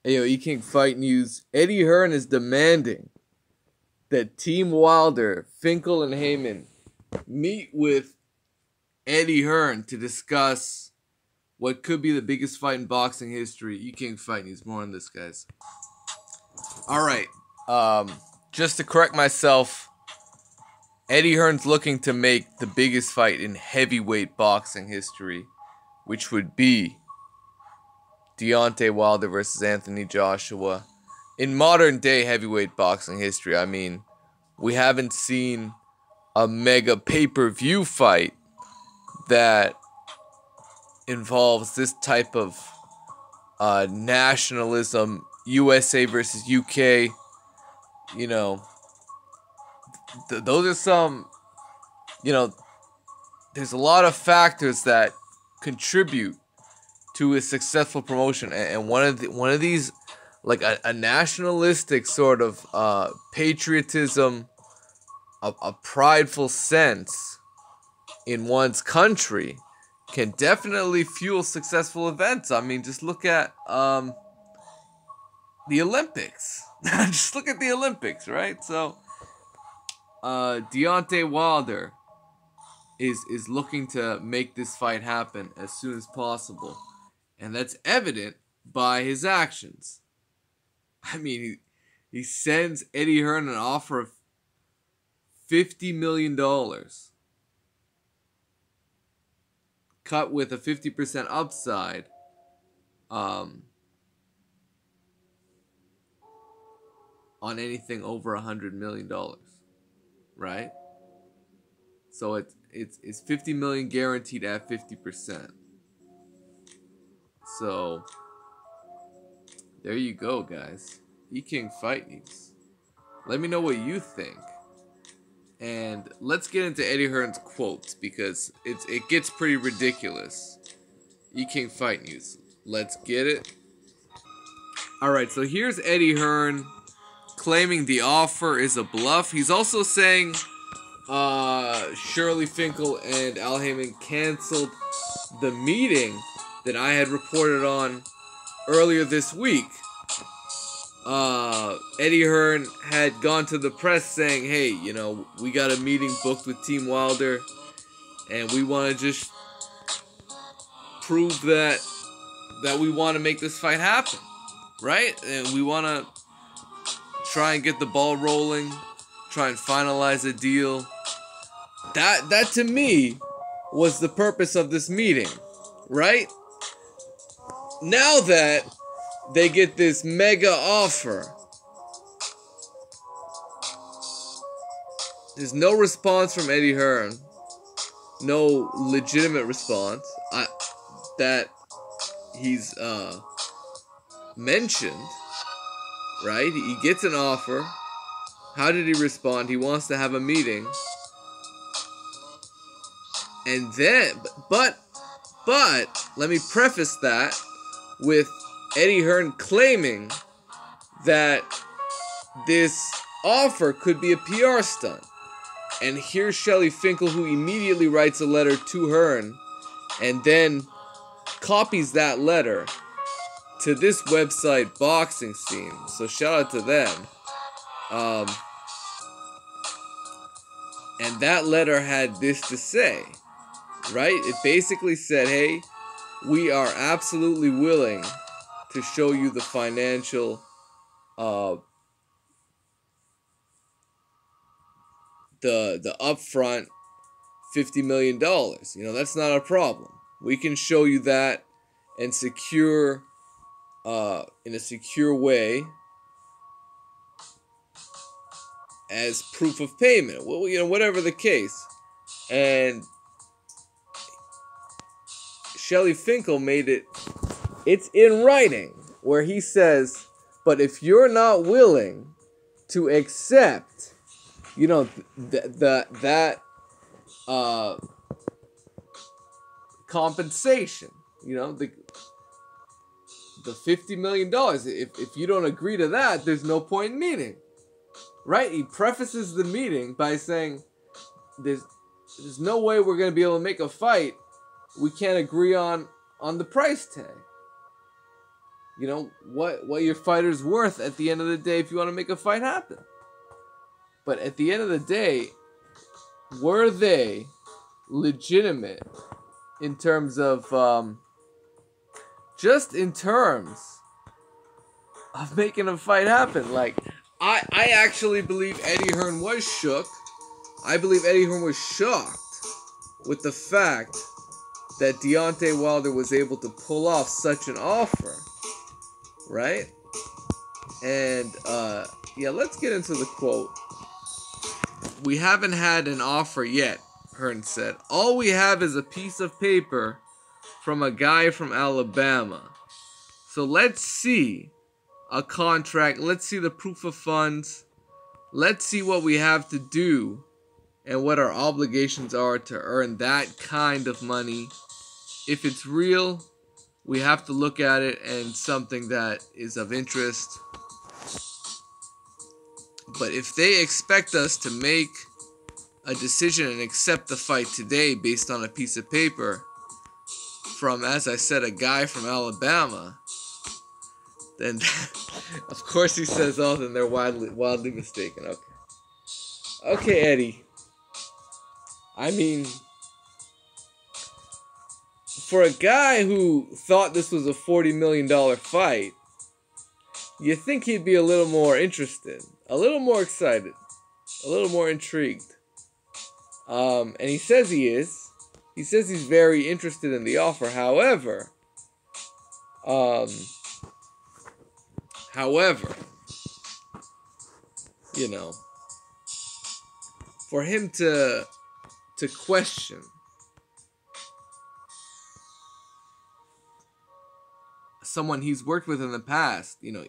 Hey, yo, E-King Fight News. Eddie Hearn is demanding that Team Wilder, Finkel, and Heyman meet with Eddie Hearn to discuss what could be the biggest fight in boxing history. E-King Fight News. More on this, guys. All right. Just to correct myself, Eddie Hearn's looking to make the biggest fight in heavyweight boxing history, which would be Deontay Wilder versus Anthony Joshua. In modern day heavyweight boxing history, I mean, we haven't seen a mega pay-per-view fight that involves this type of nationalism, USA versus UK. You know, those are some, there's a lot of factors that contribute to a successful promotion, and one of these, like a nationalistic sort of patriotism, a prideful sense in one's country, can definitely fuel successful events. I mean, just look at the Olympics. Just look at the Olympics, right? So, Deontay Wilder is looking to make this fight happen as soon as possible. And that's evident by his actions. I mean, he sends Eddie Hearn an offer of $50 million. Cut with a 50% upside. On anything over $100 million. Right? So it's $50 million guaranteed at 50%. So, there you go, guys. E-King Fight News. Let me know what you think. And let's get into Eddie Hearn's quotes, because it gets pretty ridiculous. E-King Fight News. Let's get it. Alright, so here's Eddie Hearn claiming the offer is a bluff. He's also saying Shirley Finkel and Al Heyman canceled the meeting that I had reported on earlier this week. Eddie Hearn had gone to the press saying, hey, we got a meeting booked with Team Wilder, and we want to just prove that we want to make this fight happen, right? And we want to try and get the ball rolling, try and finalize a deal. That to me was the purpose of this meeting, right? Now that they get this mega offer, there's no response from Eddie Hearn, no legitimate response that he's mentioned, right? He gets an offer. How did he respond? He wants to have a meeting. And then, but let me preface that with Eddie Hearn claiming that this offer could be a PR stunt. And here's Shelley Finkel, who immediately writes a letter to Hearn and then copies that letter to this website, Boxing Scene. So shout out to them. And that letter had this to say, right? It basically said, hey, we are absolutely willing to show you the financial, the upfront $50 million. That's not a problem. We can show you that and secure, in a secure way, as proof of payment. Well, whatever the case. And Shelley Finkel made it's in writing, where he says, but if you're not willing to accept, that compensation, the $50 million, if you don't agree to that, there's no point in meeting. Right? He prefaces the meeting by saying, there's no way we're going to be able to make a fight. We can't agree on the price tag. you know, what your fighter's worth at the end of the day if you want to make a fight happen. But at the end of the day, were they legitimate in terms of, just in terms of making a fight happen? Like, I actually believe Eddie Hearn was shook. I believe Eddie Hearn was shocked with the fact that Deontay Wilder was able to pull off such an offer, right? And, yeah, let's get into the quote. "We haven't had an offer yet," Hearn said. "All we have is a piece of paper from a guy from Alabama. So let's see a contract. Let's see the proof of funds. Let's see what we have to do and what our obligations are to earn that kind of money. If it's real, we have to look at it and something that is of interest. But if they expect us to make a decision and accept the fight today based on a piece of paper from, as I said, a guy from Alabama, then of course he says, oh, then they're wildly mistaken." Okay. Okay, Eddie. I mean, for a guy who thought this was a $40 million fight, you think he'd be a little more interested, a little more excited, a little more intrigued. And he says he is. He says he's very interested in the offer. However, you know, for him to question someone he's worked with in the past, you know,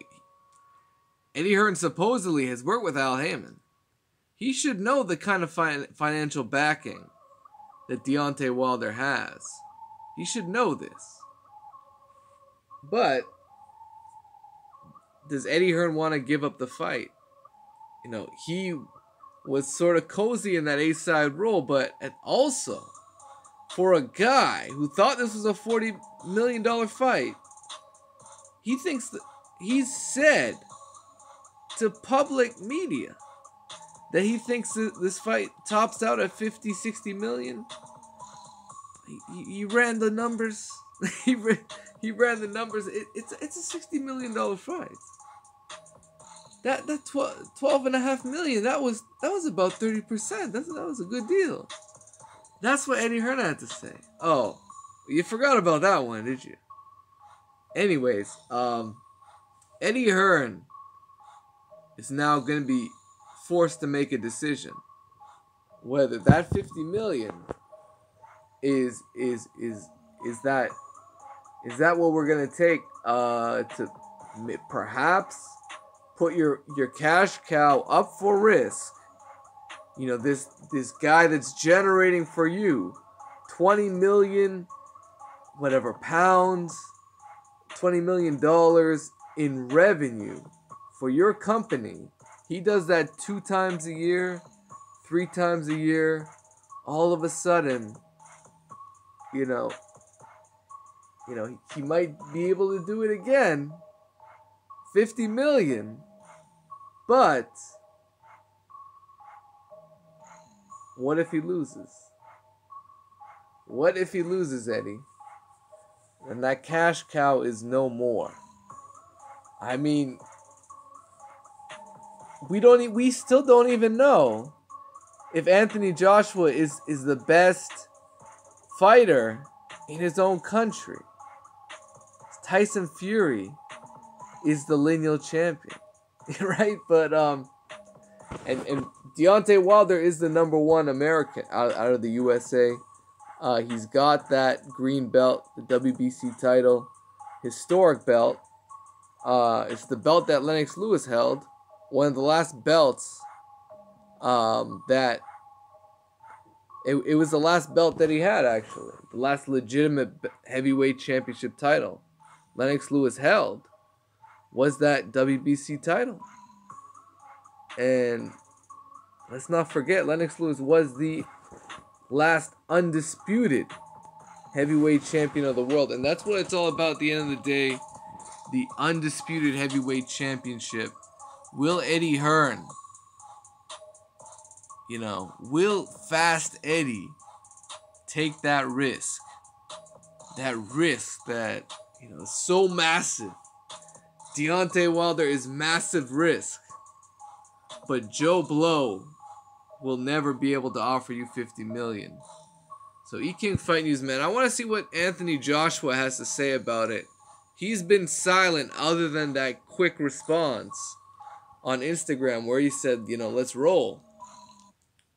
Eddie Hearn supposedly has worked with Al Haymon. He should know the kind of financial backing that Deontay Wilder has. He should know this. But does Eddie Hearn want to give up the fight? You know, he was sort of cozy in that A-side role, but also for a guy who thought this was a $40 million fight, he thinks that he's said to public media that he thinks that this fight tops out at 50, 60 million. He ran the numbers. he ran the numbers. It's a $60 million fight. That 12.5 million, that was about 30%. That was a good deal. That's what Eddie Hearn had to say. Oh, you forgot about that one, did you? Anyways, Eddie Hearn is now going to be forced to make a decision whether that 50 million is that what we're going to take to perhaps put your cash cow up for risk. You know, this guy that's generating for you 20 million whatever pounds, $20 million in revenue for your company. He does that 2 times a year, 3 times a year. All of a sudden, you know, he might be able to do it again. 50 million. But what if he loses? What if he loses, Eddie? And that cash cow is no more. I mean, we still don't even know if Anthony Joshua is the best fighter in his own country. Tyson Fury is the lineal champion, right? But and Deontay Wilder is the number 1 American out of the USA. He's got that green belt, the WBC title, historic belt. It's the belt that Lennox Lewis held. One of the last belts that it was the last belt that he had, actually. The last legitimate heavyweight championship title Lennox Lewis held was that WBC title. And let's not forget, Lennox Lewis was the last undisputed heavyweight champion of the world. And that's what it's all about at the end of the day. the undisputed heavyweight championship. Will Eddie Hearn, will Fast Eddie take that risk? That risk that, is so massive. Deontay Wilder is massive risk. But Joe Blow will never be able to offer you $50 million. So E-King Fight News, man, I want to see what Anthony Joshua has to say about it. He's been silent other than that quick response on Instagram where he said, let's roll.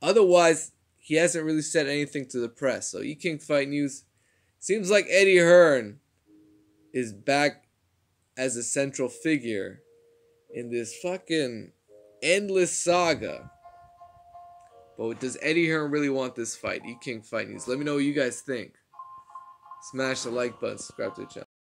Otherwise, he hasn't really said anything to the press. So E-King Fight News, seems like Eddie Hearn is back as a central figure in this fucking endless saga. But does Eddie Hearn really want this fight? E-King Fight News. Let me know what you guys think. Smash the like button. Subscribe to the channel.